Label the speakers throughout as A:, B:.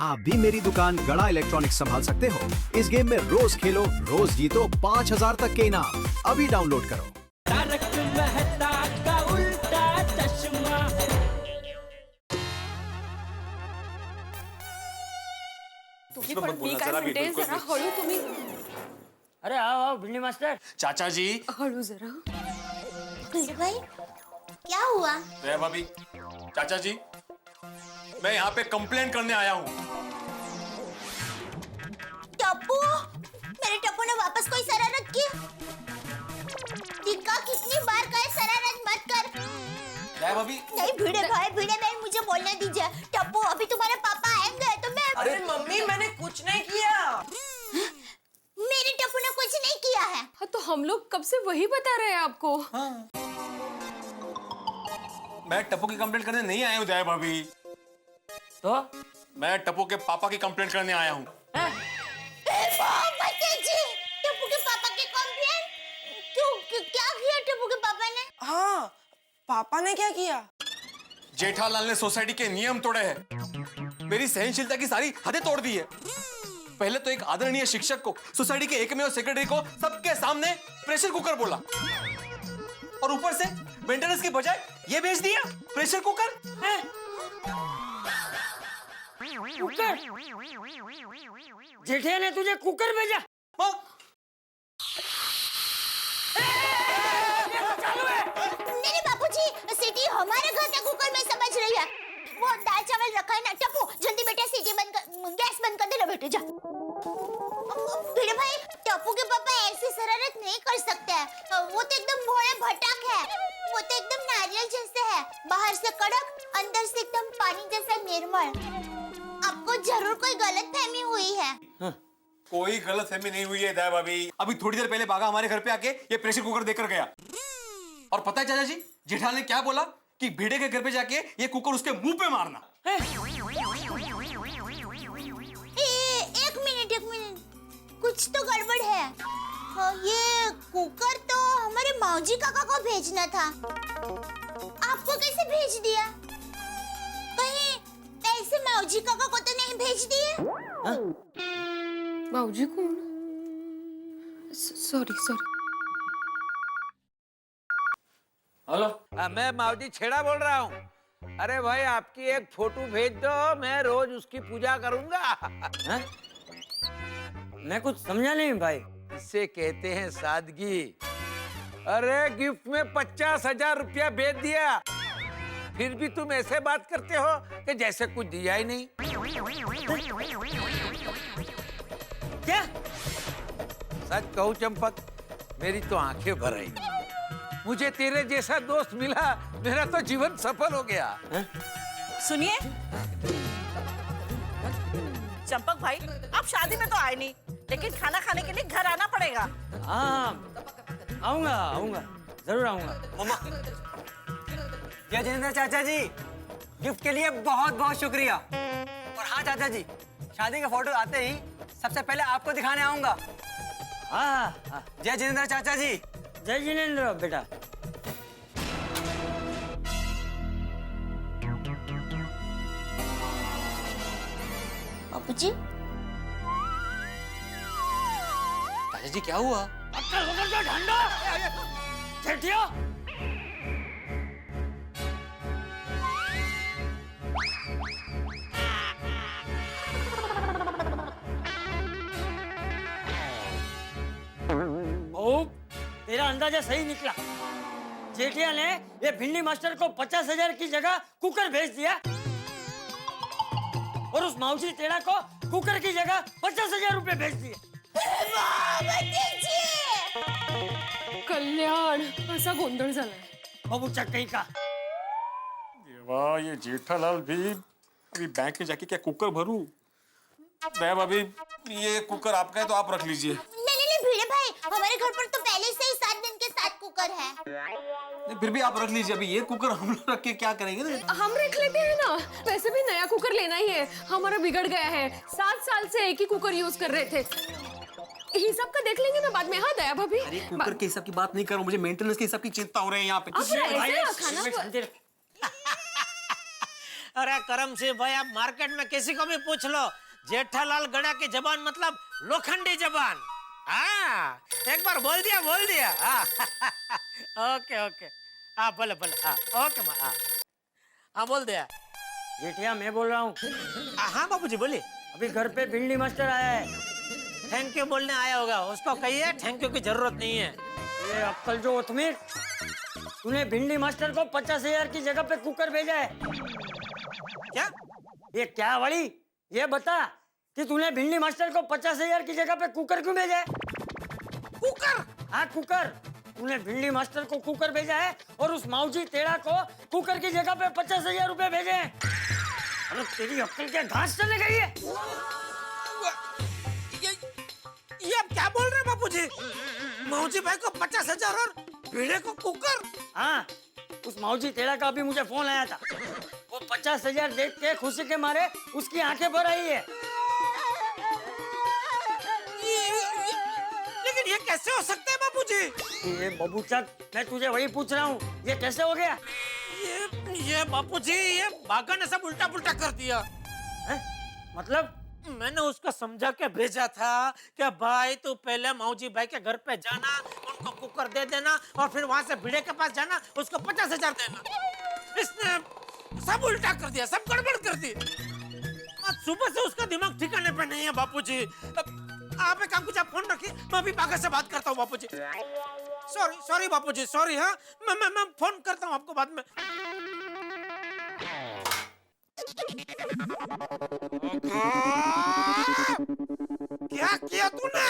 A: आप भी मेरी दुकान गड़ा इलेक्ट्रॉनिक्स संभाल सकते हो। इस गेम में रोज खेलो, रोज जीतो 5000 तक के इनाम। अभी डाउनलोड करो।
B: तारक मेहता का उल्टा चश्मा।
C: तुम्ही पण मी काय म्हणते जरा हळू तुम्ही.
D: अरे आओ आओ भिंडी मास्टर.
E: चाचा जी.
C: हळू जरा.
F: भाई क्या हुआ?
E: जया भाभी, चाचा जी, मैं यहाँ पे कंप्लेंट करने आया हूँ।
F: टप्पू, मेरे टप्पू ने वापस कोई शरारत की? दिक्का कितनी बार कहे शरारत मत कर।
E: जया भाभी।
F: नहीं भिड़े भाई मुझे बोलने दीजिए। टप्पू अभी तुम्हारे पापा आएंगे तो मैं।
G: अरे मम्मी मैंने कुछ नहीं किया।
F: मेरे टप्पू ने कुछ नहीं किया है।
C: हाँ तो हम लोग कब से वही बता रहे हैं आपको।
E: हाँ। मैं टप्पू की कंप्लेंट करने नहीं आया हूँ जया भाभी।
D: तो
E: मैं टप्पू के पापा की कंप्लेंट करने आया हूँ।
F: टप्पू के पापा की कंप्लेंट? क्यों क्या किया टप्पू के पापा ने?
G: हाँ पापा ने क्या किया?
E: जेठालाल ने सोसाइटी के नियम तोड़े हैं। मेरी सहनशीलता की सारी हदें तोड़ दी है। पहले तो एक आदरणीय शिक्षक को, सोसाइटी के एकमेव सेक्रेटरी को सबके सामने प्रेशर कुकर बोला, और ऊपर से मेंटेनेंस की बजाय ये भेज दिया प्रेशर कुकर।
D: कुकर? जेठिया ने तुझे कुकर भेजा?
E: हाँ?
F: नहीं बापूजी, सीटी हमारे घर के कुकर में समझ रही है। वो दाल चावल रखा है ना। टप्पू जल्दी बेटा सीटी बंद कर, गैस बंद कर दे ना बेटे, जा। भिड़े भाई, टप्पू के पापा ऐसी शरारत नहीं कर सकते हैं। वो तो एकदम भोले भटक है। वो तो एकदम नारियल जैसे है, बाहर से कड़क, अंदर से एकदम पानी जैसा निर्मल। आपको जरूर कोई गलतफहमी हुई है।
E: कोई गलतफहमी नहीं हुई है दया भाभी। अभी थोड़ी देर पहले बागा हमारे घर पे आके ये प्रेशर कुकर देकर गया, और पता है चाचा जी, जेठालाल ने क्या बोला कि भिड़े के घर पे जाके ये कुकर उसके मुंह पे मारना। एक मिनट, कुछ तो गड़बड़ है। ये कुकर तो हमारे मौजी काका को भेजना था, आपको कैसे भेज दिया? कहीं ऐसे मौजी काका को तो नहीं भेज दिए?
C: बाबूजी कौन? सॉरी।
D: हेलो।
H: मैं मावजी छेड़ा बोल रहा हूँ। अरे भाई आपकी एक फोटो भेज दो, मैं रोज उसकी पूजा करूंगा।
D: हैं? मैं कुछ समझा नहीं भाई।
H: इसे कहते हैं सादगी। अरे गिफ्ट में 50,000 रुपया भेज दिया, फिर भी तुम ऐसे बात करते हो कि जैसे कुछ दिया ही नहीं।
D: क्या?
H: सच कहूँ चंपक, मेरी तो आंखें भर रही। मुझे तेरे जैसा दोस्त मिला, मेरा तो जीवन सफल हो गया।
G: सुनिए चंपक भाई, आप शादी में तो आए नहीं, लेकिन खाना खाने के लिए घर आना पड़ेगा।
D: हाँ आऊंगा, जरूर आऊंगा।
I: मम्मा, जय जिनेंद्र चाचा जी, गिफ्ट के लिए बहुत बहुत शुक्रिया। और हाँ चाचा जी, शादी का फोटो आते ही सबसे पहले आपको दिखाने आऊंगा।
D: हाँ।
I: जय जिनेंद्र चाचा जी।
D: जय जिनेंद्र बेटा।
F: बापूजी,
E: चाचा जी क्या हुआ?
D: अक्कल वगैरह तो ढंडो। जेठिया। तेरा अंदाजा सही निकला। जेठिया ने ये भिंडी मास्टर को 50,000 की जगह कुकर भेज दिया, और उस माउसी टेढ़ा को कुकर की जगह 50,000 रुपए भेज दिए।
C: कल्याण, असा गोंधळ झालाय।
D: बाबू चक्कई का।
E: वाह, ये जेठालाल भी अभी बैंक में जाके क्या कुकर भरूं? दया भाभी, ये कुकर आपका है तो आप रख लीजिए।
F: नहीं भिड़े भाई, हमारे घर पर तो पहले से ही 7 दिन के 7 कुकर है।
E: नहीं, फिर भी आप रख लीजिए। अभी ये कुकर हम लोग रख के क्या करेंगे?
C: हम रख लेते हैं ना, वैसे भी नया कुकर लेना ही है, हमारा बिगड़ गया है। 7 साल से एक ही कुकर यूज कर रहे थे। हिसाब का देख लेंगे ना बाद में। हाँ दया भाभी,
E: अरे कुकर के हिसाब की बात नहीं कर रहा हूँ, मुझे मेंटेनेंस के हिसाब की चिंता हो रही है यहाँ पे।
H: अरे करम सिंह भाई, आप मार्केट में किसी को भी पूछ लो, जेठालाल गड़ा की जबान मतलब लोखंडी जबान। हाँ, एक बार बोल दिया। हाँ। ओके ओके, हाँ बोले ओके माँ। हाँ बोल दिया।
D: जेठिया मैं बोल रहा हूँ।
H: हाँ बाबूजी बोलिए।
D: अभी घर पे भिंडी मास्टर आया है।
H: थैंक यू बोलने आया होगा, उसको कहिए थैंक यू की जरूरत नहीं है।
D: ये अक्कल जो उतमीर, तूने भिंडी मास्टर को 50,000 की जगह पे कुकर भेजा है।
H: क्या?
D: ये क्या वाली, ये बता कि तूने भिंडी मास्टर को 50,000 की जगह पे कुकर क्यों भेजा है?
H: कुकर?
D: हाँ कुकर। तूने भिंडी मास्टर को कुकर भेजा है और उस माऊजी टेढ़ा को कुकर की जगह पे 50,000 रुपए भेजे हैं। अरे तेरी अक्ल क्या घास चले गई है?
H: ये आप क्या बोल रहे हैं बापूजी? मौजी भाई को 50,000 और भिड़े को कुकर?
D: हाँ, उस माऊजी टेढ़ा का अभी मुझे फोन आया था। वो 50,000 देख के खुशी के मारे उसकी आंखें भर आई है।
H: लेकिन ये कैसे हो सकता है बापूजी?
D: ये बबूचक, मैं तुझे वही पूछ रहा हूँ, ये कैसे हो गया?
H: ये बापूजी, ये बागा ने सब उल्टा पुल्टा कर दिया
D: है? मतलब?
H: मैंने उसको समझा के भेजा था कि भाई तू पहले मौजी भाई के घर पे जाना, उनको कुकर दे देना और फिर वहां से भिड़े के पास जाना, उसको 50,000 देना। इसने सब उल्टा कर दिया, सब गड़बड़ कर दी। आज सुबह से उसका दिमाग ठिकाने पे नहीं है बापूजी। आप एक काम कीजिए, आप फोन रखिए, मैं अभी बागा से बात करता हूँ बापूजी। सॉरी बापूजी, सॉरी। हाँ, मैं फोन करता हूँ आपको बाद में। क्या किया तूने?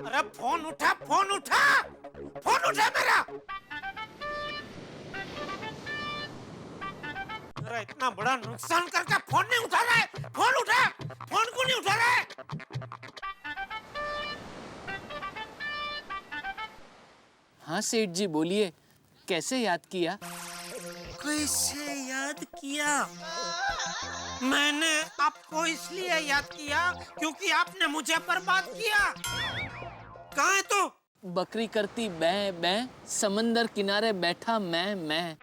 H: अरे फोन उठा मेरा। अरे इतना बड़ा नुकसान करके फोन नहीं उठा रहा है। फोन उठा, फोन क्यों नहीं उठा रहा है?
J: हाँ सेठ जी बोलिए, कैसे याद किया?
H: कैसे याद किया? मैंने आपको इसलिए याद किया क्योंकि आपने मुझे बर्बाद किया। कहाँ है तू?
J: बकरी करती बै बै, समंदर किनारे बैठा मैं।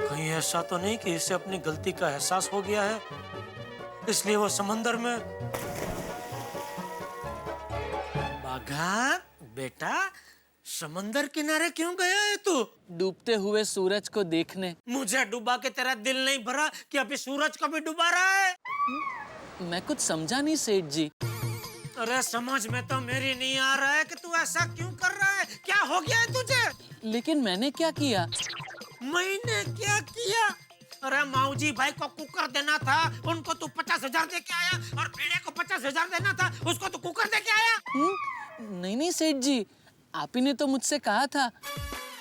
H: कहीं ऐसा तो नहीं कि इसे अपनी गलती का एहसास हो गया है, इसलिए वो समंदर में। बाघा बेटा, समंदर किनारे क्यों गया है तू?
J: डूबते हुए सूरज को देखने।
H: मुझे डुबा के तेरा दिल नहीं भरा कि अभी सूरज को भी डुबा रहा है?
J: मैं कुछ समझा नहीं सेठ जी।
H: अरे समझ में तो मेरी नहीं आ रहा है कि तू ऐसा क्यों कर रहा है। क्या हो गया है तुझे?
J: लेकिन मैंने क्या किया?
H: मैंने क्या किया? अरे माऊजी भाई को कुकर देना था, उनको तू 50,000 दे के आया, और भिड़े को 50,000 देना था, उसको तू कुकर दे के आया।
J: नहीं सेठ जी, आप ही ने तो मुझसे कहा था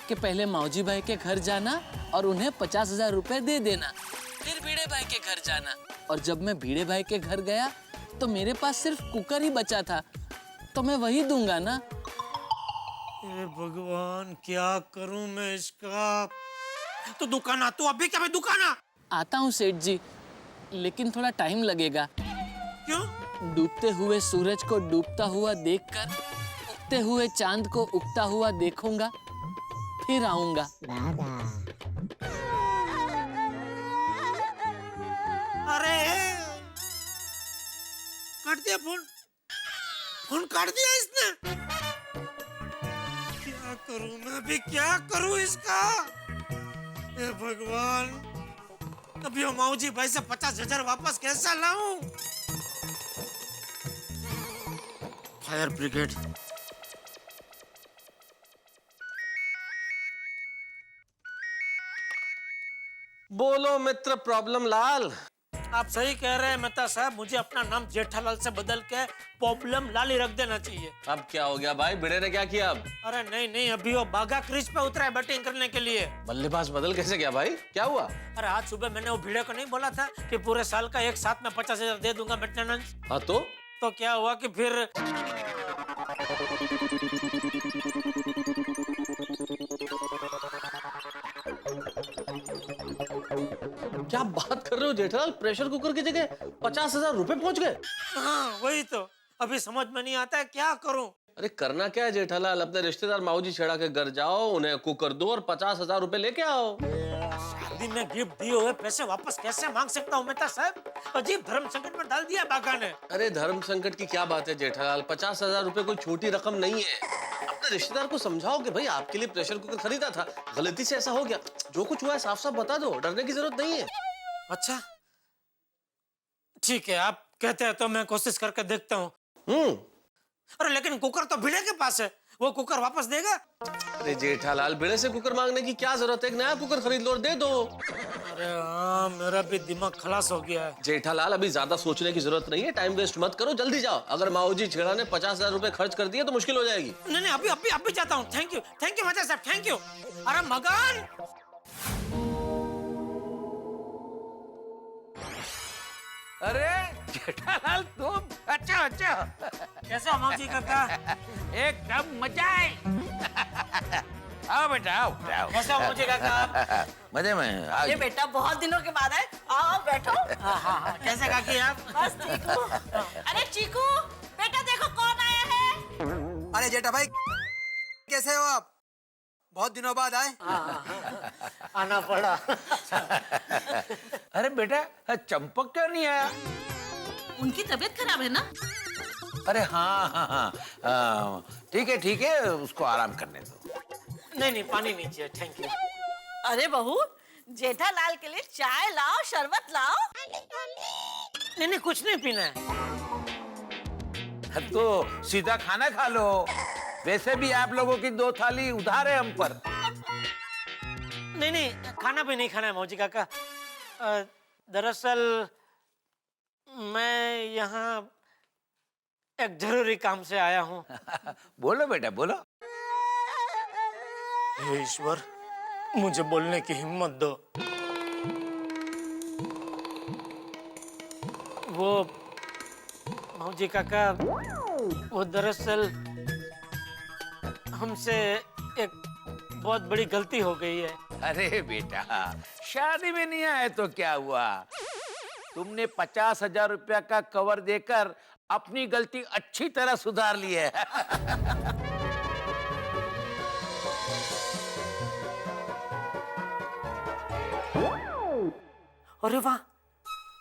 J: कि पहले माऊजी भाई के घर जाना और उन्हें 50,000 रुपए दे देना, फिर भिड़े भाई के घर जाना। और जब मैं भिड़े भाई के घर गया तो मेरे पास सिर्फ कुकर ही बचा था, तो मैं वही दूंगा ना।
H: हे भगवान, क्या करूं मैं इसका? तो दुकान आ, तू अभी क्या? मैं दुकान आ।
J: आता हूँ सेठ जी, लेकिन थोड़ा टाइम लगेगा।
H: क्यों?
J: डूबते हुए सूरज को डूबता हुआ देखकर उगते हुए चांद को उगता हुआ देखूंगा, फिर आऊंगा।
H: अरे काट दिया फोन काट दिया इसने। क्या करूं मैं अभी, क्या करूं इसका? हे भगवान, अभी वो माऊजी भाई से 50,000 वापस कैसा लाऊं? Fire brigade.
E: बोलो मित्र प्रॉब्लम लाल।
H: आप सही कह रहे हैं मेहता साहब, मुझे अपना नाम जेठालाल से बदल के प्रॉब्लम लाल ही रख देना चाहिए।
E: अब क्या हो गया भाई? भिड़े ने क्या किया अब?
H: अरे नहीं, अभी वो बागा क्रीज पे उतरा है बैटिंग करने के लिए।
E: बल्लेबाज बदल कैसे गया भाई? क्या हुआ?
H: अरे आज सुबह मैंने वो भिड़े को नहीं बोला था कि पूरे साल का एक साथ में 50,000 दे दूंगा मेंटेनेंस?
E: हाँ तो
H: क्या हुआ कि फिर
E: क्या बात कर रहे हो जेठालाल? प्रेशर कुकर की जगह 50,000 रुपए पहुंच गए?
H: हाँ वही तो, अभी समझ में नहीं आता है क्या करूं।
K: अरे करना क्या है जेठालाल, अपने रिश्तेदार माऊजी छेड़ा के घर जाओ, उन्हें कुकर दो और 50,000 रुपए लेके आओ।
H: शादी में गिफ्ट दिए हुए पैसे वापस कैसे मांग सकता हूँ मेहता साहब? अजीब धर्म संकट में डाल दिया बागा ने।
K: अरे धर्म संकट की क्या बात है जेठालाल, 50,000 रुपए कोई छोटी रकम नहीं है। अपने रिश्तेदार को समझाओ कि भाई आपके लिए प्रेशर कुकर खरीदा था, गलती से ऐसा हो गया, जो कुछ हुआ है साफ साफ बता दो, डरने की जरूरत नहीं है।
H: अच्छा ठीक है, आप कहते हैं तो मैं कोशिश करके देखता हूँ। अरे लेकिन कुकर तो भिड़े के पास है, वो कुकर वापस देगा?
K: अरे जेठालाल, भिड़े से कुकर मांगने की क्या जरूरत है, एक नया कुकर खरीद लो और दे दो।
H: अरे हाँ, मेरा भी दिमाग खलास हो गया है।
K: जेठालाल अभी ज्यादा सोचने की जरूरत नहीं है, टाइम वेस्ट मत करो, जल्दी जाओ। अगर माऊजी छेड़ा ने 50,000 रुपए खर्च कर दिए तो मुश्किल हो जाएगी।
H: नहीं अभी जाता हूँ। थैंक यू मेहता साहब, थैंक यू। अरे मगन,
L: अरे जेठालाल तुम, अच्छा
H: कैसे हो माऊजी काका?
L: एकदम मजा है। आओ बेटा आओ।
H: कैसे हो माऊजी काका?
L: मजे में आओ।
G: ये बेटा बहुत दिनों के बाद है, आओ बैठो।
H: हाँ, कैसे काकी आप?
G: बस ठीक हूँ। अरे चीकू बेटा देखो कौन आया है।
I: अरे जेठा भाई कैसे हो आप? बहुत दिनों बाद आए।
H: आना पड़ा।
L: अरे बेटा चंपक क्यों नहीं आया?
G: उनकी तबीयत खराब है ना?
L: अरे हाँ, ठीक है उसको आराम करने दो।
H: नहीं पानी नहीं चाहिए, थैंक यू।
G: अरे बहू, जेठालाल के लिए चाय लाओ, शरबत लाओ।
H: नहीं कुछ नहीं पीना है।
L: तो सीधा खाना खा लो, वैसे भी आप लोगों की 2 थाली उधार है हम पर।
H: नहीं खाना भी नहीं खाना है मौजी काका। दरअसल मैं यहाँ एक जरूरी काम से आया हूँ।
L: बोलो बेटा बोलो।
H: हे ईश्वर, मुझे बोलने की हिम्मत दो। वो मौजी काका, वो दरअसल हमसे एक बहुत बड़ी गलती हो गई है।
L: अरे बेटा, शादी में नहीं आए तो क्या हुआ? तुमने 50,000 रुपया का कवर देकर अपनी गलती अच्छी तरह सुधार ली है।
H: अरे वाह,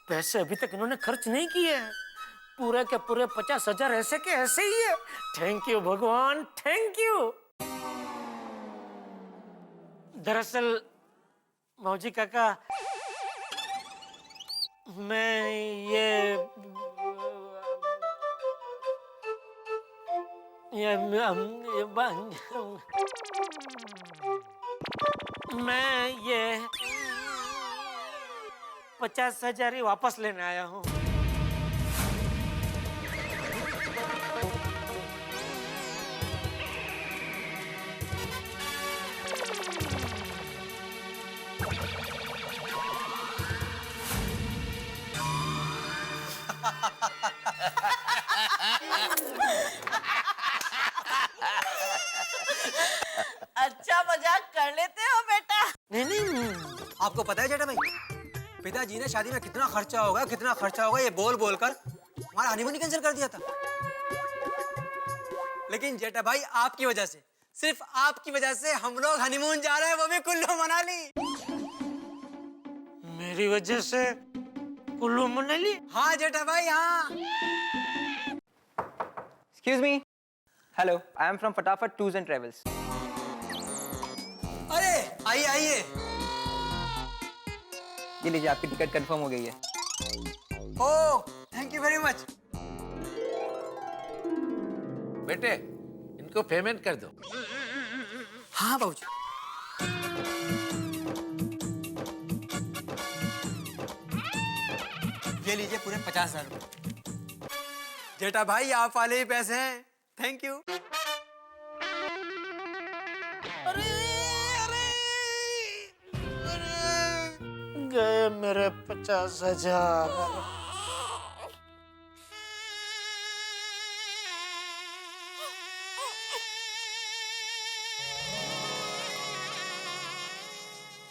H: पैसे अभी तक इन्होंने खर्च नहीं किए हैं। पूरे के पूरे 50,000 ऐसे के ऐसे ही है। थैंक यू भगवान, थैंक यू। दरअसल मौजी काका, मैं ये 50,000 ही वापस लेने आया हूँ।
G: अच्छा मजाक कर लेते हो बेटा।
H: नहीं
I: आपको पता है जेठा भाई, पिताजी ने शादी में कितना खर्चा होगा ये बोल बोल कर हमारा हनीमून कैंसिल कर दिया था। लेकिन जेठा भाई आपकी वजह से, सिर्फ आपकी वजह से हम लोग हनीमून जा रहे हैं, वो भी कुल्लू मनाली।
H: मेरी वजह से कुल्लू मनाली?
I: हाँ जेठा भाई हाँ।
M: Excuse me. Hello, I am from Fatafat Tours and Travels.
I: अरे आइए आइए।
M: ये लीजिए, आपकी टिकट कंफर्म हो गई है।
I: ओह, थैंक यू वेरी मच।
L: बेटे इनको पेमेंट कर दो।
I: हाँ बाबूजी। ये लीजिए पूरे 50,000 रुपए। जेठा भाई आप वाले ही पैसे हैं, थैंक यू।
H: गए मेरे 50,000।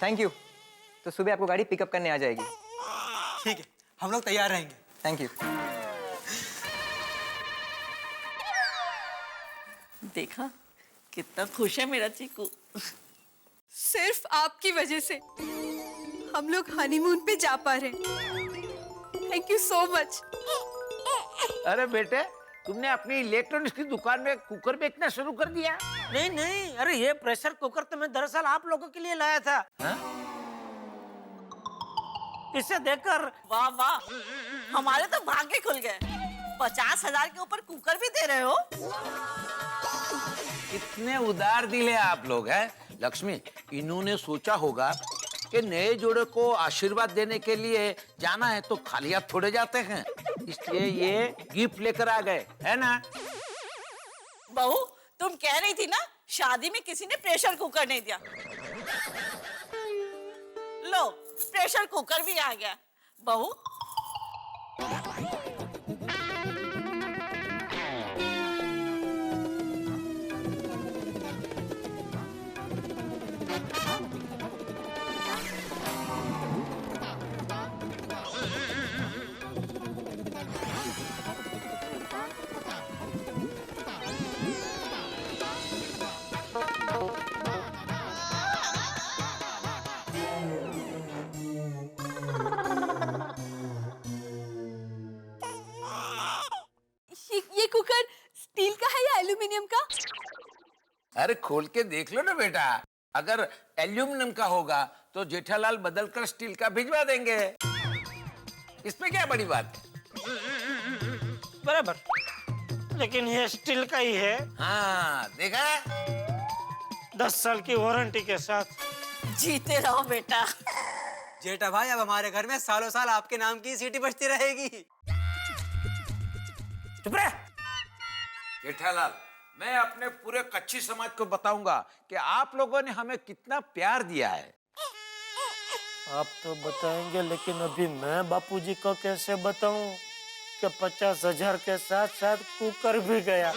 M: Thank you. तो सुबह आपको गाड़ी पिकअप करने आ जाएगी।
I: ठीक है, हम लोग तैयार रहेंगे।
M: Thank you.
G: देखा कितना खुश है मेरा चीकू।
N: सिर्फ आपकी वजह से हम लोग हनीमून पे जा पा रहे। Thank you so much.
L: अरे बेटे, तुमने अपनी इलेक्ट्रॉनिक्स की दुकान में कुकर बेचना शुरू कर दिया?
H: नहीं नहीं, अरे ये प्रेशर कुकर तो मैं दरअसल आप लोगों के लिए लाया था। इसे देखकर
G: वाह वाह, हमारे तो भाग्य खुल गए। 50,000 के ऊपर कुकर भी दे रहे हो।
L: कितने उदार दिल है आप लोग हैं। लक्ष्मी, इन्होंने सोचा होगा कि नए जोड़े को आशीर्वाद देने के लिए जाना है तो खाली हाथ थोड़े जाते हैं, इसलिए ये गिफ्ट लेकर आ गए, है ना?
G: बहू, तुम कह रही थी ना शादी में किसी ने प्रेशर कुकर नहीं दिया। लो, प्रेशर कुकर भी आ गया। बहू,
N: ये कुकर स्टील का है या एल्यूमिनियम का?
L: अरे खोल के देख लो ना बेटा, अगर एल्यूमिनियम का होगा तो जेठालाल बदलकर स्टील का भिजवा देंगे। इसमें क्या बड़ी बात है?
H: बराबर, लेकिन ये स्टील का ही है।
L: हाँ, देखा?
H: 10 साल की वारंटी के साथ।
G: जीते रहो बेटा।
I: जेठा भाई, अब हमारे घर में सालों साल आपके नाम की सीटी बजती रहेगी।
H: चुप रह।
L: जेठालाल, मैं अपने पूरे कच्ची समाज को बताऊंगा कि आप लोगों ने हमें कितना प्यार दिया है।
H: आप तो बताएंगे, लेकिन अभी मैं बापूजी को कैसे बताऊं कि 50,000 के साथ साथ कुकर भी गया।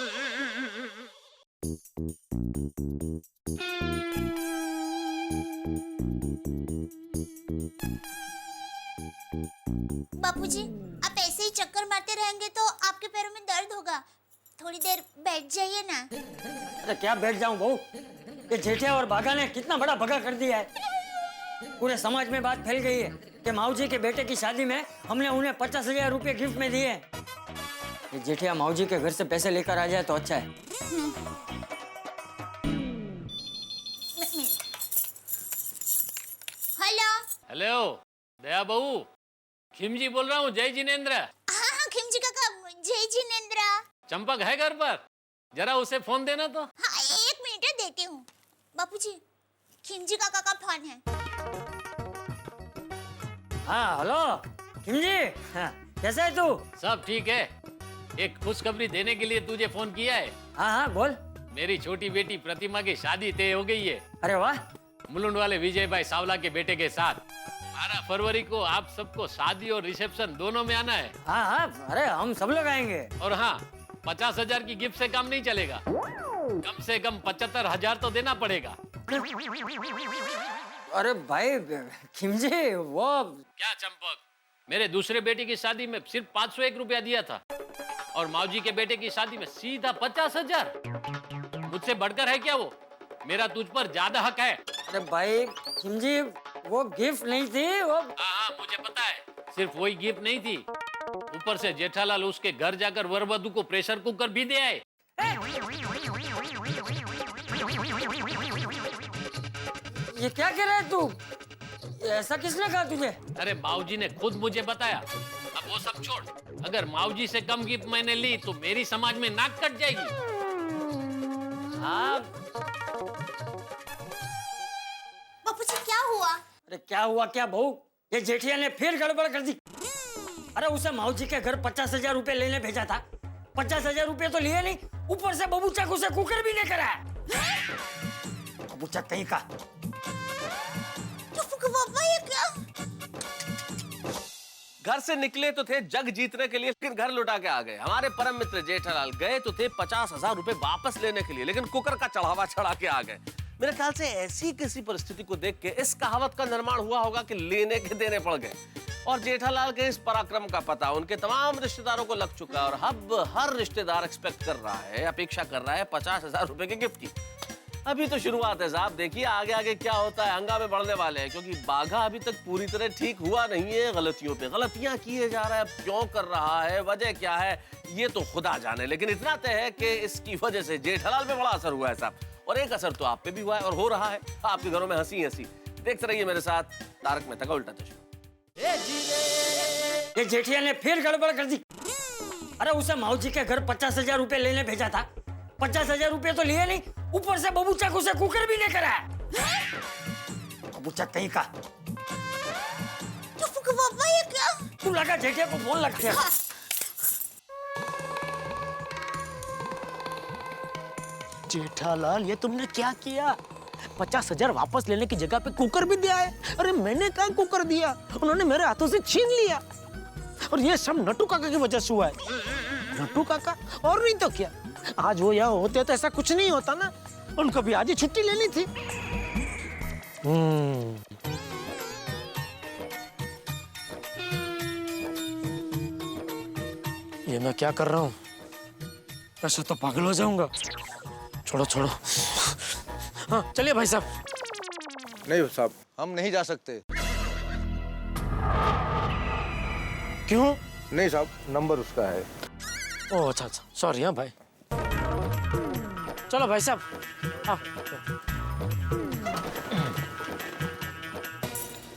F: बापूजी, आप ऐसे ही चक्कर मारते रहेंगे तो आपके पैरों में दर्द होगा। थोड़ी देर बैठ जाइए ना।
D: अरे क्या बैठ जाऊं बहू, ये जेठिया और बाघा ने कितना बड़ा भगा कर दिया है। पूरे समाज में बात फैल गई है कि माऊजी के बेटे की शादी में हमने उन्हें 50,000 रुपए गिफ्ट में दिए। ये जेठिया माऊजी के घर से पैसे लेकर आ जाए तो अच्छा है।
F: हेलो
O: हेलो, दया बहू, खिमजी बोल रहा हूँ। जय जिनेंद्र।
F: हाँ, खिमजी काका, जय जिनेंद्र।
O: चंपक है घर पर? जरा उसे फोन देना तो।
F: हाँ, 1 मिनट देती हूँ। बापूजी, खिमजी काका का फोन है।
D: हाँ हेलो खिमजी, हाँ, कैसा है तू?
O: सब ठीक है। एक खुशखबरी देने के लिए तुझे फोन किया है।
D: हाँ हाँ बोल।
O: मेरी छोटी बेटी प्रतिमा की शादी तय हो गई है।
D: अरे वाह।
O: मुलुंड वाले विजय भाई सावला के बेटे के साथ 12 फरवरी को आप सबको शादी और रिसेप्शन दोनों में आना है।
D: हाँ हाँ, अरे हम सब लोग आएंगे।
O: और हाँ, 50,000 की गिफ्ट से काम नहीं चलेगा, कम से कम 75,000 तो देना पड़ेगा।
D: अरे भाई खिमजी, वो
O: क्या चंपक, मेरे दूसरे बेटे की शादी में सिर्फ 501 रुपया दिया था और माऊजी के बेटे की शादी में सीधा 50,000। मुझसे बढ़कर है क्या वो? मेरा तुझ पर ज्यादा हक है।
D: अरे भाई खिमजी, वो गिफ्ट नहीं थी वो।
O: हाँ, मुझे पता है, सिर्फ वही गिफ्ट नहीं थी, ऊपर से जेठालाल उसके घर जाकर वरवधु को प्रेशर कुकर भी दे आए।
D: ये क्या कह रहा है तू? ऐसा किसने कहा तुझे?
O: अरे माऊजी ने खुद मुझे बताया। अब वो सब छोड़, अगर माऊजी से कम गिफ्ट मैंने ली तो मेरी समाज में नाक कट जाएगी।
D: हाँ
F: बापूजी, क्या हुआ?
D: अरे क्या हुआ क्या बहू, ये जेठिया ने फिर गड़बड़ कर दी। अरे उसे माऊजी के घर 50,000 रुपए लेने भेजा था। 50,000 रुपए तो लिए नहीं, ऊपर से बबूचा को उसे कुकर भी लेकर आया। बबूचा कहीं का।
F: पापा, ये क्या?
K: घर से निकले तो थे जग जीतने के लिए, लेकिन घर लौटा के आ गए। हमारे परम मित्र जेठालाल गए तो थे 50,000 रुपए वापस लेने के लिए, लेकिन कुकर का चढ़ावा चढ़ा के आ गए। मेरे ख्याल से ऐसी किसी परिस्थिति को देख के इस कहावत का निर्माण हुआ होगा कि लेने के देने पड़ गए। और जेठालाल के इस पराक्रम का पता उनके तमाम रिश्तेदारों को लग चुका है और अब हर रिश्तेदार एक्सपेक्ट कर रहा है, अपेक्षा कर रहा है 50,000 रुपए के गिफ्ट की। अभी तो शुरुआत है साहब, देखिए आगे आगे क्या होता है। हंगामे बढ़ने वाले हैं क्योंकि बाघा अभी तक पूरी तरह ठीक हुआ नहीं है। गलतियों पे गलतियां किए जा रहा है, क्यों कर रहा है, वजह क्या है, ये तो खुदा जाने। लेकिन इतना तय है कि इसकी वजह से जेठालाल पे बड़ा असर हुआ है साहब, और एक असर तो आप पे भी हुआ है और हो रहा है। आपके घरों में हंसी हंसी। देखते रहिए मेरे साथ तारक मेहता का उल्टा चश्मा।
D: ये जेठिया ने फिर गड़बड़ कर दी। अरे उसे माऊजी के घर 50,000 रुपए लेने भेजा था, 50,000 रुपए तो लिए नहीं, ऊपर से बबूचा को उसे कुकर भी लेकर आया। बबूचा कहीं का।
F: पापा ये क्या?
D: तू लगा जेठिया को फोन लग गया।
H: जेठालाल ये तुमने क्या किया? 50,000 वापस लेने की जगह पे कुकर भी दिया है। अरे मैंने कहा कुकर दिया, उन्होंने मेरे हाथों से छीन लिया। और ये सब नटू काका की वजह से हुआ है। नटू काका और नहीं तो क्या, आज वो यहाँ होते तो ऐसा कुछ नहीं होता ना। उनको भी आज ही छुट्टी लेनी थी। ये मैं क्या कर रहा हूँ? ऐसे तो पागल हो जाऊंगा। छोड़ो छोड़ो। हाँ चलिए भाई साहब।
P: नहीं साहब, हम नहीं जा सकते।
H: क्यों?
P: नहीं साहब, नंबर उसका है।
H: ओह अच्छा अच्छा, सॉरी। हाँ भाई, चलो भाई साहब। हाँ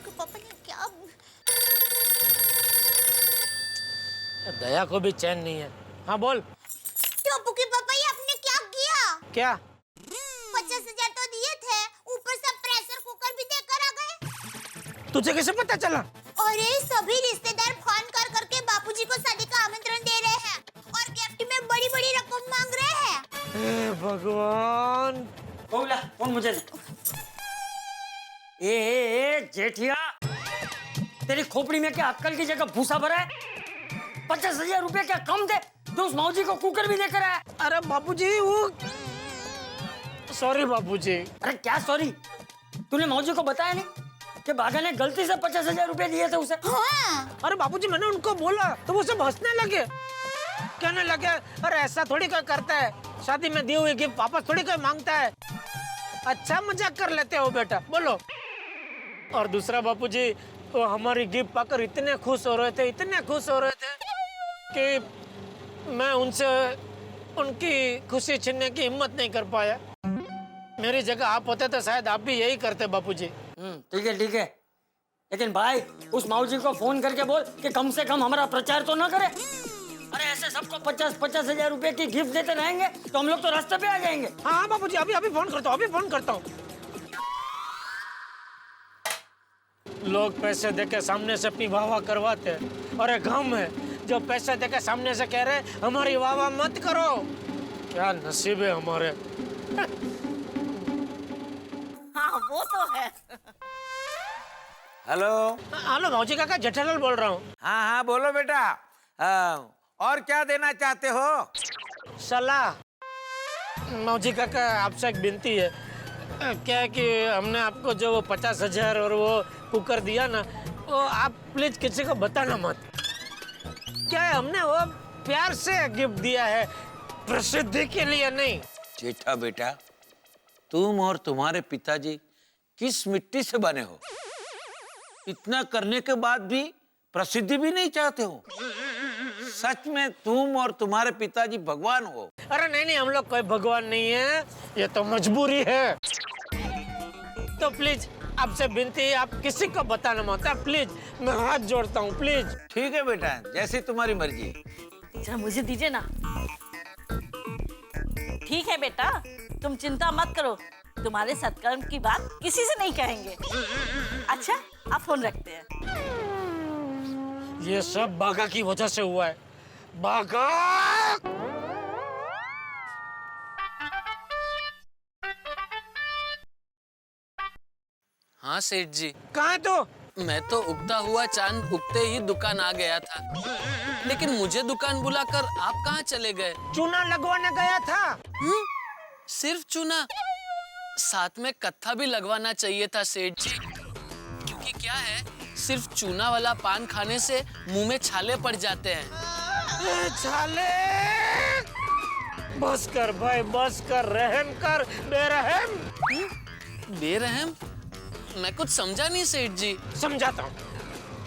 F: पापा ने क्या?
H: दया को भी चैन नहीं है। हाँ बोल।
F: टप्पू के पापा, ये आपने क्या किया?
H: क्या?
F: 50,000 तो दिए थे, ऊपर से प्रेशर कुकर भी देकर आ गए।
H: तुझे कैसे पता चला?
F: अरे सभी रिश्तेदार फोन कर करके बापूजी को शादी का आमंत्रण दे रहे हैं और गिफ्ट में बड़ी बड़ी रकम मांग रहे हैं।
H: हे भगवान।
D: बोला फोन मुझे दे। ए जेठिया, तेरी खोपड़ी में क्या अक्कल की जगह भूसा भरा है? 50,000 रुपए क्या कम थे जो उस मौजी को कुकर भी देकर आया?
H: अरे बापूजी वो, सॉरी बापूजी।
D: अरे क्या सॉरी? तूने मौजी को बताया नहीं कि बाघा ने गलती से 50,000 रुपए दिए थे उसे?
F: हाँ।
H: अरे बापूजी मैंने उनको बोला तो वो सब हंसने लगे, कहने लगे अरे ऐसा थोड़ी कोई करता है, शादी में दी हुई गिफ्ट वापस थोड़ी कोई मांगता है। अच्छा मजाक कर लेते हो बेटा, बोलो। और दूसरा बापूजी, वो हमारी गिफ्ट पाकर इतने खुश हो रहे थे, इतने खुश हो रहे थे कि मैं उनसे उनकी खुशी छीनने की हिम्मत नहीं कर पाया। मेरी जगह आप होते तो शायद आप भी यही करते बापूजी।
D: ठीक है ठीक है, लेकिन भाई उस माऊजी को फोन करके बोल कि कम से कम हमारा प्रचार तो ना करे। अरे ऐसे सबको 50,000 रुपए की गिफ्ट देते रहेंगे तो हम लोग तो रास्ते पे आ जाएंगे।
H: हाँ बापूजी, अभी अभी फोन करता हूँ, अभी फोन करता हूँ। लोग पैसे देके सामने से अपनी वाह वाह करवाते हैं और एक हम है जो पैसे देके सामने से कह रहे हमारी वाह वाह मत करो। क्या नसीब है हमारे।
G: हाँ वो तो है।
L: हेलो।
H: हेलो मौजी काका, जेठालाल बोल रहा हूँ।
L: हाँ हाँ बोलो बेटा। और क्या देना चाहते हो?
H: सलाह। मौजी काका आपसे एक विनती है। क्या है कि हमने आपको जो वो 50,000 और वो कुकर दिया ना, वो आप प्लीज किसी को बताना मत। क्या है, हमने वो प्यार से गिफ्ट दिया है, प्रसिद्धि के लिए नहीं।
L: जेठा बेटा, तुम और तुम्हारे पिताजी किस मिट्टी से बने हो? इतना करने के बाद भी प्रसिद्धि भी नहीं चाहते हो? सच में तुम और तुम्हारे पिताजी भगवान हो?
H: अरे नहीं नहीं, हम लोग कोई भगवान नहीं है, ये तो मजबूरी है। तो प्लीज आपसे विनती है, आप किसी को बताना मत, प्लीज। मैं हाथ जोड़ता हूँ, प्लीज।
L: ठीक है बेटा, जैसी तुम्हारी मर्जी।
G: जरा मुझे दीजिए ना। ठीक है बेटा, तुम चिंता मत करो, तुम्हारे सत्कर्म की बात किसी से नहीं कहेंगे। अच्छा आप फोन रखते हैं।
H: ये सब बाघा की वजह से हुआ है। बाघा!
J: हाँ सेठ जी।
H: कहाँ है तू?
J: मैं तो उगता हुआ चांद उगते ही दुकान आ गया था, लेकिन मुझे दुकान बुलाकर आप कहाँ चले गए?
H: चूना लगवाने गया था।
J: सिर्फ चूना? साथ में कत्था भी लगवाना चाहिए था सेठ जी, क्योंकि क्या है सिर्फ चूना वाला पान खाने से मुंह में छाले पड़ जाते हैं।
H: छाले! बस कर भाई, बस कर, रहम कर, बेरहम।
J: बेरहम? मैं कुछ समझा नहीं सेठ जी।
H: समझाता हूँ,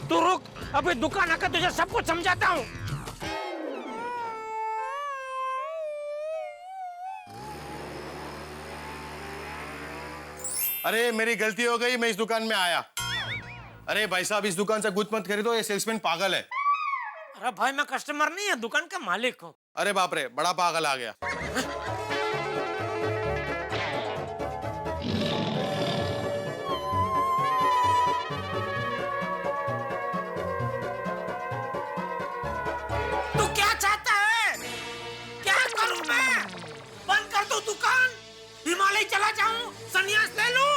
H: तू रुक, अभी दुकान आकर तुझे सब कुछ समझाता हूँ।
E: अरे मेरी गलती हो गई, मैं इस दुकान में आया। अरे भाई साहब, इस दुकान से कुछ मत खरीदो, ये सेल्समैन पागल है।
H: अरे भाई, मैं कस्टमर नहीं है, दुकान का मालिक हूँ।
E: अरे बाप रे, बड़ा पागल आ गया।
H: तू क्या चाहता है? क्या करूं मैं? बंद कर दूं दुकान? हिमालय चला जाऊं? संन्यास ले लूं?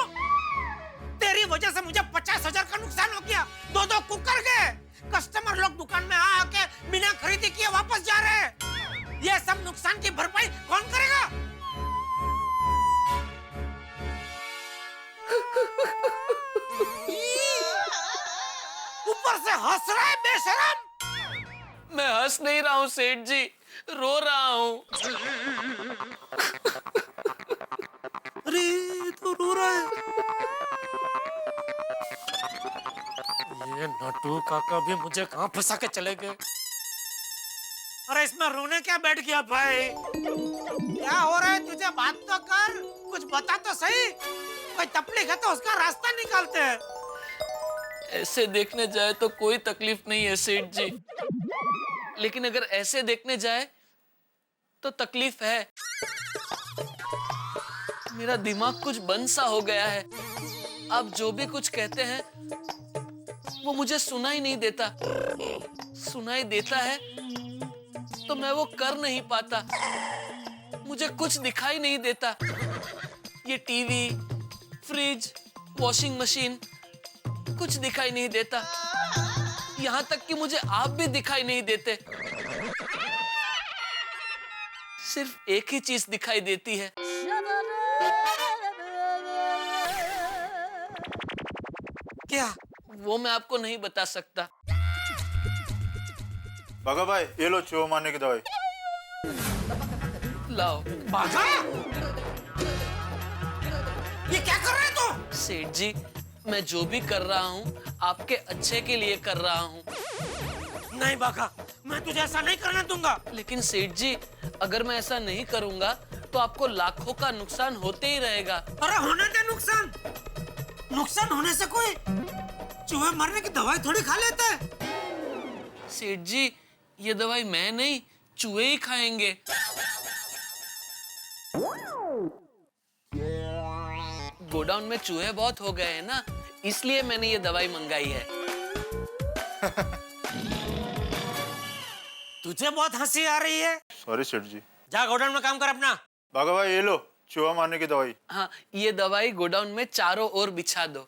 H: तेरी वजह से मुझे 50,000 का नुकसान हो गया। 2 कुकर गए। कस्टमर लोग दुकान में आके बिना खरीदी किए वापस जा रहे हैं। ये सब नुकसान की भरपाई कौन करेगा? ऊपर से हंस रहा है बेशरम।
J: मैं हंस नहीं रहा हूँ सेठ जी, रो रहा हूँ।
H: अरे तो रो रहा है। ये नटू काका भी मुझे कहाँ फंसा के चले गए। अरे इसमें रोने क्या बैठ गया भाई? क्या हो रहा है तुझे? बात तो कर, कुछ बता तो सही। कोई तकलीफ है तो उसका रास्ता निकालते हैं।
J: ऐसे देखने जाए तो कोई तकलीफ नहीं है सेठ जी, लेकिन अगर ऐसे देखने जाए तो तकलीफ है। मेरा दिमाग कुछ बंद सा हो गया है। आप जो भी कुछ कहते हैं वो मुझे सुनाई नहीं देता। सुनाई देता है तो मैं वो कर नहीं पाता। मुझे कुछ दिखाई नहीं देता। ये टीवी, फ्रिज, वॉशिंग मशीन कुछ दिखाई नहीं देता। यहाँ तक कि मुझे आप भी दिखाई नहीं देते। सिर्फ एक ही चीज दिखाई देती है।
H: क्या?
J: वो मैं आपको नहीं बता सकता।
P: बागा भाई, ये लो चूहा मारने की दवाई।
J: लाओ।
H: बागा? ये क्या कर रहे हो तू?
J: सेठ जी, मैं जो भी कर रहा हूँ आपके अच्छे के लिए कर रहा हूँ।
H: नहीं बागा, मैं तुझे ऐसा नहीं करने दूंगा।
J: लेकिन सेठ जी, अगर मैं ऐसा नहीं करूँगा तो आपको लाखों का नुकसान होते ही रहेगा।
H: अरे होने दे नुकसान। नुकसान होने से कोई चूहे मरने की दवाई थोड़ी खा लेता है।
J: सेठ जी, ये दवाई मैं नहीं, चूहे ही खाएंगे। गोडाउन में चूहे बहुत हो गए हैं ना, इसलिए मैंने ये दवाई मंगाई है।
H: तुझे बहुत हंसी आ रही है।
P: सॉरी सेठ जी।
H: जा गोडाउन में काम कर अपना।
P: बागा भाई, ये लो चूहा मारने की दवाई।
J: हाँ, ये दवाई गोडाउन में चारों ओर बिछा दो।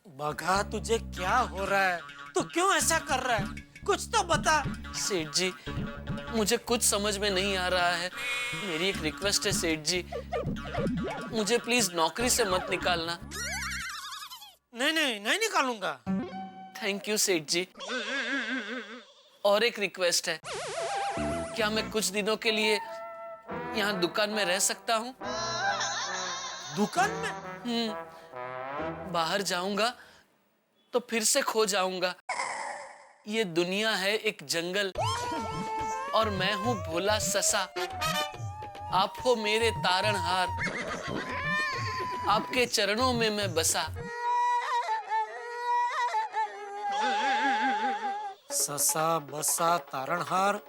H: बागा, तुझे क्या हो रहा है? तू क्यों ऐसा कर रहा है? कुछ तो बता।
J: सेठ जी, मुझे कुछ समझ में नहीं आ रहा है। मेरी एक रिक्वेस्ट है सेठ जी, मुझे प्लीज नौकरी से मत निकालना।
H: नहीं नहीं, नहीं निकालूंगा।
J: थैंक यू सेठ जी। और एक रिक्वेस्ट है, क्या मैं कुछ दिनों के लिए यहाँ दुकान में रह सकता हूँ?
H: दुकान में?
J: बाहर जाऊंगा तो फिर से खो जाऊंगा। ये दुनिया है एक जंगल और मैं हूँ भोला ससा। आप हो मेरे तारणहार, आपके चरणों में मैं बसा।
H: ससा बसा तारणहार,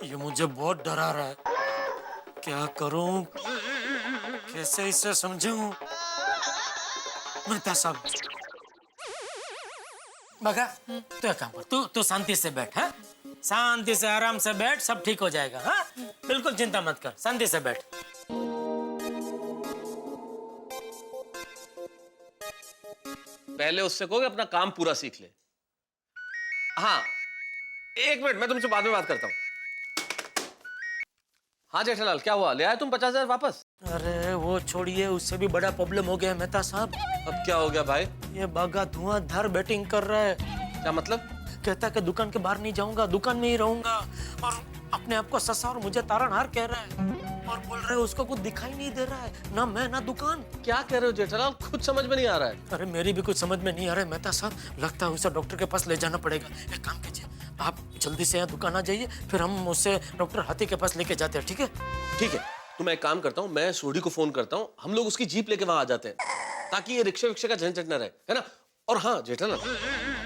H: ये मुझे बहुत डरा रहा है। क्या करूं? कैसे इसे समझूं? मेहता साहब, बगा, तू एक काम कर, तू शांति से बैठ। हाँ, शांति से आराम से बैठ, सब ठीक हो जाएगा। हाँ, बिल्कुल चिंता मत कर, शांति से बैठ।
K: पहले उससे कहो कि अपना काम पूरा सीख ले। हाँ, एक मिनट, मैं तुमसे बाद में बात करता हूँ। हाँ जेठालाल, क्या हुआ? ले आए तुम 50,000 वापस?
H: अरे वो छोड़िए, उससे भी बड़ा प्रॉब्लम हो गया मेहता साहब।
K: अब क्या हो गया भाई?
H: ये बागा धुआंधार बैटिंग कर रहा है।
K: क्या मतलब?
H: कहता है कि दुकान के बाहर नहीं जाऊंगा, दुकान में ही रहूंगा, और अपने आप को ससा और मुझे तारनहार कह रहा है, और बोल रहे उसको कुछ दिखाई नहीं दे रहा है, ना मैं ना दुकान।
K: क्या कह रहे हो जेठालाल? कुछ समझ में नहीं आ रहा है।
H: अरे मेरी भी कुछ समझ में नहीं आ रहा है मेहता साहब। लगता है उसे डॉक्टर के पास ले जाना पड़ेगा। एक काम कीजिए, आप जल्दी से यहाँ दुकान आ जाइए, फिर हम उसे डॉक्टर हाथी के पास लेके जाते हैं, ठीक है?
K: ठीक है, तो मैं एक काम करता हूँ, मैं सोडी को फोन करता हूँ, हम लोग उसकी जीप लेके वहां आ जाते हैं, ताकि ये रिक्शा विक्शा का झंझट न रहे, है ना? और हाँ जेठालाल,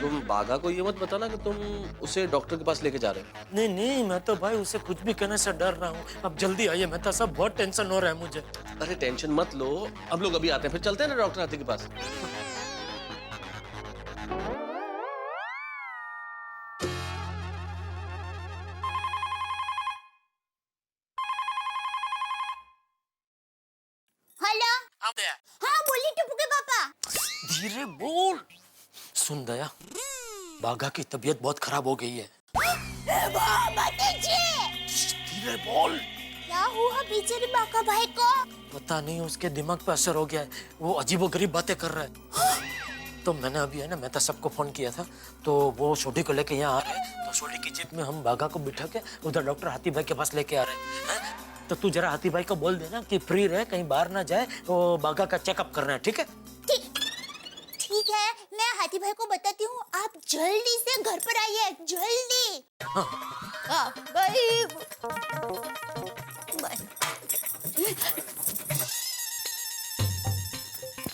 K: तुम बागा को ये मत बताना कि तुम उसे डॉक्टर के पास लेके जा रहे हो।
H: नहीं नहीं, मैं तो भाई उसे कुछ भी कहने से डर रहा हूँ। अब जल्दी आइए मेहता साहब, बहुत टेंशन हो रहा है मुझे।
K: अरे टेंशन मत लो, हम लोग अभी आते हैं, फिर चलते हैं ना डॉक्टर हाथी के पास।
F: हेलो। हाँ बोलिए टप्पू के पापा।
H: धीरे बोल। सुन दया, बागा की तबीयत बहुत खराब हो गई है। धीरे बोल।
F: क्या हुआ बेचारे बाका भाई को?
H: पता नहीं, उसके दिमाग पे असर हो गया है, वो अजीबोगरीब बातें कर रहा है। तो मैंने अभी है ना मेहता सबको फोन किया था, तो वो छोटी को लेके यहाँ आ रहे हैं, तो छोटी की जीप में हम बागा को बिठा के उधर डॉक्टर हाथी भाई के पास लेके आ रहे हैं। तो तू जरा हाथी भाई को बोल देना कि फ्री रहे, कहीं बाहर ना जाए, वो बागा का चेकअप करना है, ठीक है?
F: ठीक है, मैं हाथी भाई को बताती हूँ, आप जल्दी से घर पर आइए, जल्दी। हाँ भाई।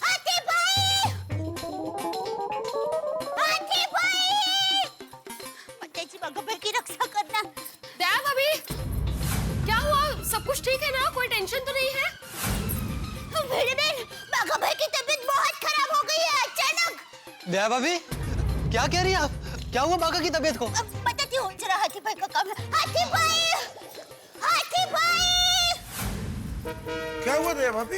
F: हाथी भाई, हाथी भाई, माताजी बागा भाई की रक्षा करना।
C: दया भाभी, क्या हुआ? सब कुछ ठीक है ना? कोई टेंशन तो नहीं है?
F: भिड़े बहन, बागा भाई की तबीयत बहुत खराब हो गई है अचानक।
I: दया भाभी, क्या कह रही हैं आप? क्या हुआ बागा की तबीयत को?
F: बताती हूँ, जरा हाथी भाई का काम है। हाथी भाई, हाथी भाई।
Q: क्या हुआ दया भाभी?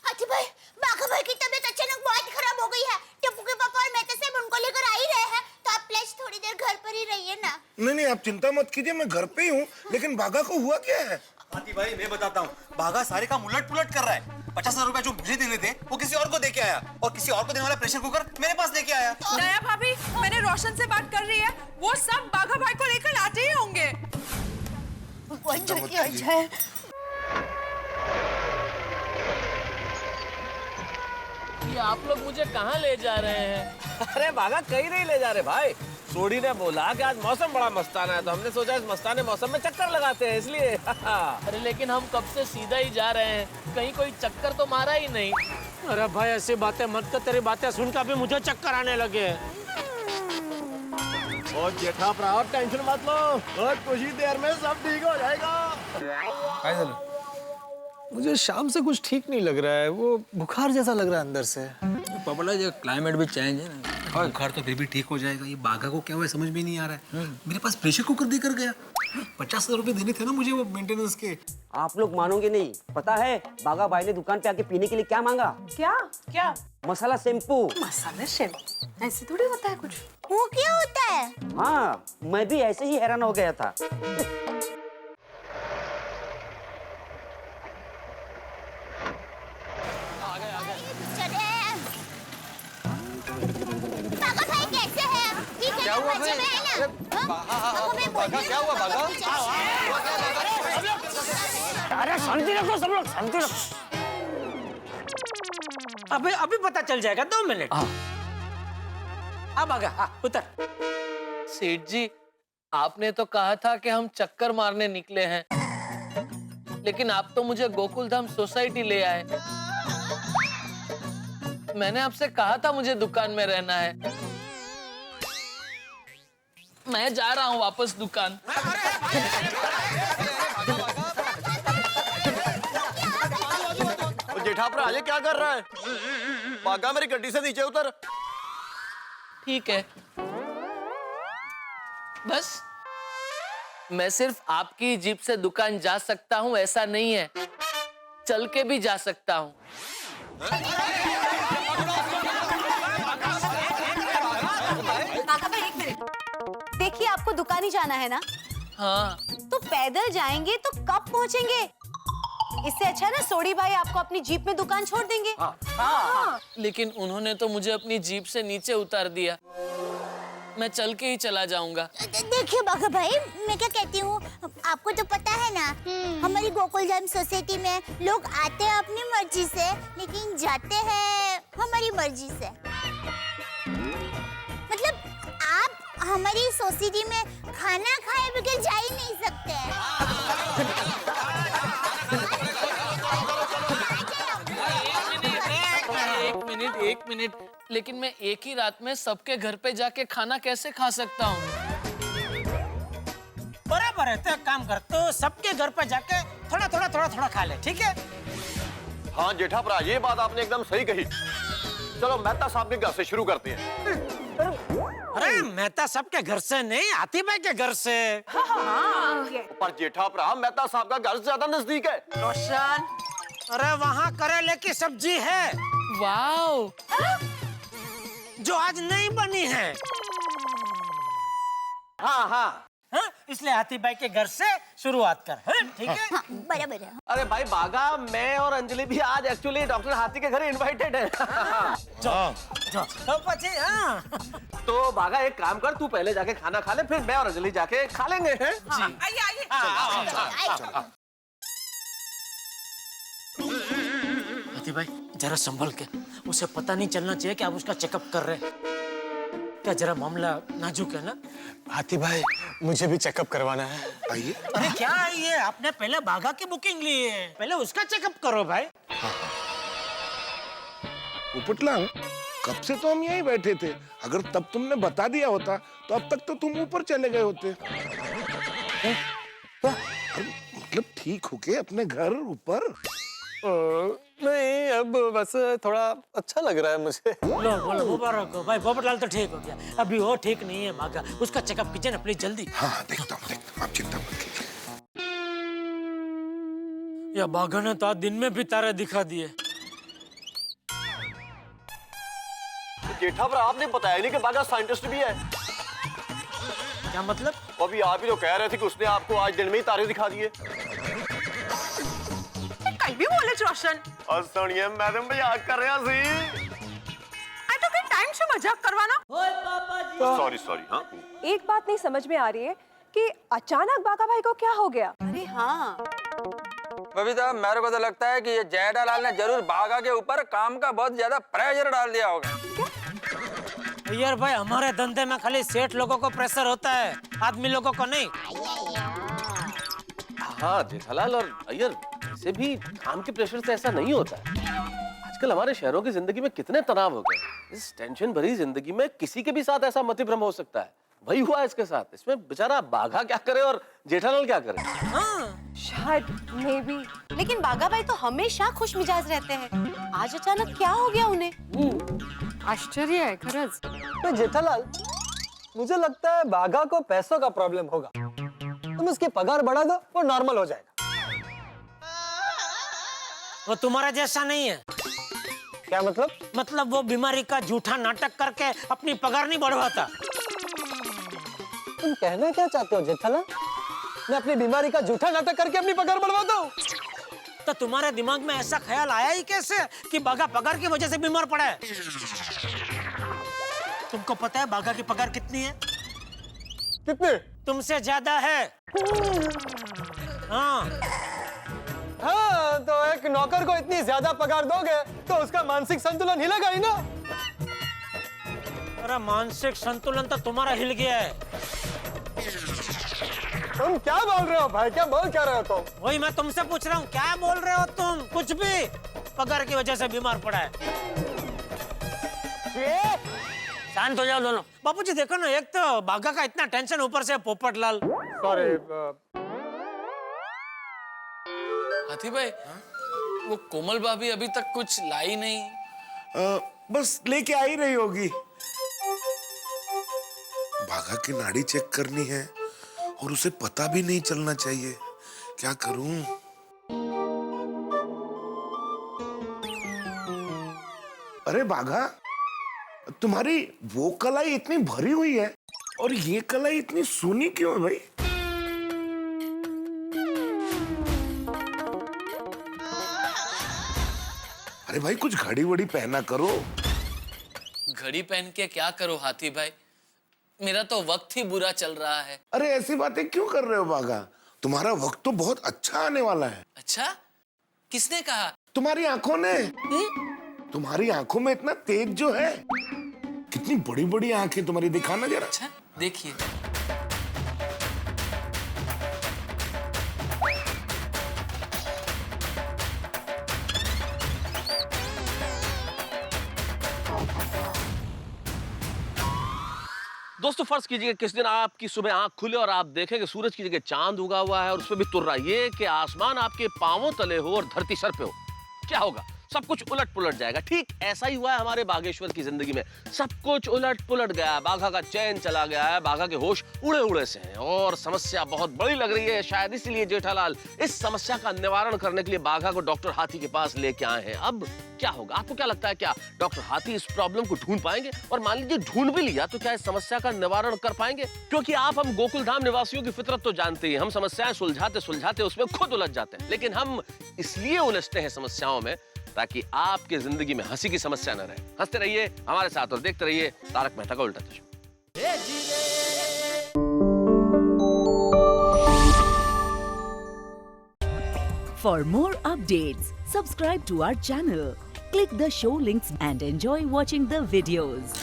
F: हाथी भाई, बागा भाई की तबीयत अचानक बहुत खराब हो गई है। टप्पू के पापा और मेहता साहब उनको लेकर आ ही रहे हैं, तो आप प्लीज थोड़ी देर घर पर ही रहिए ना।
Q: नहीं, आप चिंता मत कीजिए, मैं घर पे ही हूँ, लेकिन बागा को हुआ क्या है?
I: हाथी भाई मैं बताता हूँ, बागा सारे काम उलट पुलट कर रहा है। 50,000 रुपए जो मुझे देने थे वो किसी और को दे के आया, और किसी और को देने वाला प्रेशर कुकर मेरे पास लेके आया।
N: दया भाभी, मैंने रोशन से बात कर रही है, वो सब बाघा भाई को लेकर आते ही होंगे।
F: भगवान जल्दी आ जाए।
J: ये आप लोग मुझे कहाँ ले जा रहे हैं?
K: अरे बागा कहीं नहीं ले जा रहे भाई, सोडी ने बोला कि आज मौसम बड़ा मस्ताना है, तो हमने सोचा इस मस्ताने मौसम में चक्कर लगाते हैं, इसलिए।
J: अरे लेकिन हम कब से सीधा ही जा रहे हैं, कहीं कोई चक्कर तो मारा ही नहीं।
H: अरे भाई ऐसी बातें मत कर, तेरी बातें सुनकर अभी मुझे चक्कर आने लगे।
R: और जेठा भरा टेंशन मत लो, बहुत कुछ ही देर में सब ठीक हो जाएगा।
I: मुझे शाम से कुछ ठीक नहीं लग रहा है, वो बुखार जैसा लग रहा है अंदर से।
S: पापा जो क्लाइमेट भी चेंज है ना, और बुखार तो फिर भी ठीक हो जाएगा। ये बागा को क्या हुआ समझ में नहीं आ रहा है। मेरे पास प्रेशर कुकर देकर गया, 50,000 रुपए देने थे ना मुझे वो मेंटेनेंस के।
T: आप लोग मानोगे नहीं, पता है बागा भाई ने दुकान पे आके पीने के लिए क्या मांगा?
N: क्या क्या?
T: मसाला शैम्पू।
N: मसाला शैम्पू ऐसे थोड़ी होता है कुछ।
F: वो क्या होता है?
T: हाँ, मैं भी ऐसे ही हैरान हो गया था।
F: बागा भाई कैसे हैं? ठीक है,
I: क्या हुआ
F: मजे में है ना?
I: बागा क्या हुआ बागा?
H: अरे शांति रखो सब लोग, शांति रखो। अभी पता चल जाएगा, 2 मिनट। अब आ गया, उतर।
J: सेठ जी, आपने तो कहा था कि हम चक्कर मारने निकले हैं, लेकिन आप तो मुझे गोकुलधाम सोसाइटी ले आए। मैंने आपसे कहा था मुझे दुकान में रहना है। मैं जा रहा हूँ वापस दुकान।
R: जेठा भरा ये क्या कर रहा है? बागा मेरी गड्डी से नीचे उतर।
J: ठीक है, बस मैं सिर्फ आपकी जीप से दुकान जा सकता हूँ ऐसा नहीं है, चल के भी जा सकता हूँ।
U: बागा भाई 1 मिनट, देखिए आपको दुकान ही जाना है ना?
J: हाँ।
U: तो पैदल जाएंगे तो कब पहुँचेंगे? इससे अच्छा ना सोडी भाई आपको अपनी जीप में दुकान छोड़ देंगे।
J: हाँ। लेकिन उन्होंने तो मुझे अपनी जीप से नीचे उतार दिया। मैं चल के ही चला जाऊंगा।
F: देखिए बाघा भाई, मैं क्या कहती हूँ, आपको तो पता है ना, हमारी गोकुलधाम सोसाइटी में लोग आते हैं अपनी मर्जी से, लेकिन जाते हैं हमारी मर्जी से। मतलब आप हमारी सोसाइटी में खाना खाए बगैर जा ही नहीं सकते।
J: एक मिनट, लेकिन मैं एक ही रात में सबके घर पे जाके खाना कैसे खा सकता हूँ?
H: बराबर है, तो एक काम कर, तो सबके घर पे जाके थोड़ा खा ले, ठीक है?
R: हाँ जेठा भरा, ये बात आपने एकदम सही कही। चलो मेहता साहब के घर से शुरू करते हैं।
H: अरे मेहता साहब के घर से नहीं, हाथी भाई के घर से।
R: पर जेठा भरा, मेहता साहब का घर ज्यादा नजदीक है।
H: रोशन, अरे वहाँ करेले की सब्जी है।
J: वाओ,
H: जो आज नहीं बनी है। हाँ, इसलिए हाथी भाई के घर से शुरुआत कर, ठीक है?
F: हाँ, बराबर है।
K: अरे भाई बागा, मैं और अंजलि भी आज एक्चुअली डॉक्टर हाथी के घर इनवाइटेड है।
H: तो पची, हाँ।
K: तो बागा एक काम कर, तू पहले जाके खाना खा ले, फिर मैं और अंजलि जाके खा लेंगे, हैं?
H: हाथी भाई जरा संभल के, उसे पता नहीं चलना चाहिए कि आप उसका चेकअप कर रहे हैं। क्या जरा मामला नाजुक है ना?
Q: हाथी भाई, मुझे भी चेकअप करवाना है। आइए।
H: अरे क्या है ये, आपने पहले बाघा की बुकिंग ली है, पहले उसका चेकअप करो भाई।
Q: पोपटलाल, कब से तो हम यहीं बैठे थे। अगर तब तुमने बता दिया होता तो अब तक तो तुम ऊपर चले गए होते। मतलब ठीक हो के अपने घर ऊपर?
S: नहीं, अब बस थोड़ा अच्छा लग रहा है मुझे।
H: बोलो मुबारक हो भाई, पोपटलाल तो ठीक हो गया। अभी वो ठीक नहीं है बाघा, उसका चेकअप कीजिए ना प्लीज जल्दी।
Q: हाँ देखता हूँ, आप चिंता मत कीजिए।
H: या बाघा ने तो आज दिन में भी तारे दिखा दिए।
R: जेठा भरा, आपने बताया नहीं कि बागा साइंटिस्ट भी है।
H: क्या मतलब?
R: अभी आप ही तो कह रहे थे कि उसने आपको आज दिन में ही तारे दिखा दिए।
U: कल भी बोले रोशन।
R: और सुनिए मैडम, मजाक कर रहा सी।
U: आई तो फिर टाइम से मजाक करवाना।
R: सॉरी, हाँ।
U: एक बात नहीं समझ में आ रही है कि अचानक बाघा भाई को क्या हो गया? अरे हाँ,
I: बबीता, मेरे को तो लगता है कि ये जेठालाल ने जरूर बाघा के ऊपर काम का बहुत ज्यादा प्रेशर डाल दिया होगा।
H: यार भाई, हमारे धंधे में खाली सेठ लोगों को प्रेशर होता है, आदमी लोगों को नहीं।
K: हाँ जेठालाल और अय्यर, वैसे भी काम के प्रेशर से ऐसा नहीं होता है। आजकल हमारे शहरों की जिंदगी में कितने तनाव हो गए। इस टेंशन भरी जिंदगी में किसी के भी साथ ऐसा मतिभ्रम हो सकता है। वही हुआ इसके साथ। इसमें बेचारा बाघा क्या करे और जेठालाल क्या करे?
U: शायद मे बी, लेकिन बाघा भाई तो हमेशा खुश मिजाज रहते हैं। आज अचानक क्या हो गया उन्हें?
C: आश्चर्य है खरच।
I: तो जेठालाल, मुझे लगता है बाघा को पैसों का प्रॉब्लम होगा। तुम उसकी पगार बढ़ा दो, वो नॉर्मल हो जाएगा।
H: वो तुम्हारा जैसा नहीं है।
I: क्या मतलब?
H: मतलब वो बीमारी का झूठा नाटक करके अपनी पगार नहीं बढ़वाता।
I: तुम कहना क्या चाहते हो जेठालाल? मैं अपनी बीमारी का झूठा नाटक करके अपनी पगार बढ़वाता हूँ?
H: तो तुम्हारे दिमाग में ऐसा ख्याल आया ही कैसे कि बाघा पगार की वजह से बीमार पड़ा है? तुमको पता है बाघा की पगार कितनी है?
I: कितनी?
H: तुमसे ज्यादा है। हाँ,
I: तो एक नौकर को इतनी ज्यादा पगार दोगे तो उसका मानसिक संतुलन हिलेगा ही ना।
H: अरे मानसिक संतुलन तो तुम्हारा हिल गया है।
I: तुम क्या बोल रहे हो भाई? क्या बोल क्या रहे हो तुम?
H: वही मैं तुमसे पूछ रहा हूँ, क्या बोल रहे हो तुम? कुछ भी। पगार की वजह से बीमार पड़ा है।
D: शांत हो जाओ दोनों।
H: बापूजी देखो ना, एक तो बाघा का इतना टेंशन, ऊपर से पोपटलाल।
I: सॉरी।
J: हाथी भाई, वो कोमल भाभी अभी तक कुछ लाई नहीं।
Q: बस लेके आ ही रही होगी। बाघा की नाड़ी चेक करनी है और उसे पता भी नहीं चलना चाहिए। क्या करूं? अरे बाघा, तुम्हारी वो कलाई इतनी भरी हुई है और ये कलाई इतनी सूनी क्यों है? भाई अरे भाई कुछ घड़ी वड़ी पहना करो।
J: घड़ी पहन के क्या करो हाथी भाई, मेरा तो वक्त ही बुरा चल रहा है।
Q: अरे ऐसी बातें क्यों कर रहे हो बागा, तुम्हारा वक्त तो बहुत अच्छा आने वाला है।
J: अच्छा, किसने कहा?
Q: तुम्हारी आंखों ने। तुम्हारी आंखों में इतना तेज जो है, कितनी बड़ी बड़ी आंखें तुम्हारी, दिखाना जरा।
J: अच्छा देखिए।
K: दोस्तों फर्ज कीजिए किस दिन आपकी सुबह आंख खुले और आप देखें कि सूरज की जगह चांद उगा हुआ है और उसमें भी तुर्रा, ये कि आसमान आपके पांवों तले हो और धरती सर पे हो, क्या होगा? सब कुछ उलट पुलट जाएगा। ठीक ऐसा ही हुआ है हमारे बागेश्वर की जिंदगी में। सब कुछ उलट पुलट गया, बाघा का चैन चला गया है, बाघा के होश उड़े उड़े से हैं और समस्या बहुत बड़ी लग रही है। शायद इसीलिए जेठालाल इस समस्या का निवारण करने के लिए बाघा को डॉक्टर हाथी के पास लेके आए हैं। अब क्या होगा? आपको क्या लगता है, क्या डॉक्टर हाथी इस प्रॉब्लम को ढूंढ पाएंगे? और मान लीजिए ढूंढ भी लिया तो क्या इस समस्या का निवारण कर पाएंगे? क्योंकि आप हम गोकुल धाम निवासियों की फितरत तो जानते ही, हम समस्याएं सुलझाते सुलझाते उसमें खुद उलझ जाते हैं। लेकिन हम इसलिए उलझते हैं समस्याओं में ताकि आपके जिंदगी में हंसी की समस्या न रहे। हंसते रहिए हमारे साथ और देखते रहिए तारक मेहता का उल्टा चश्मा।
A: For more updates, subscribe to our channel, click the show links and enjoy watching the videos.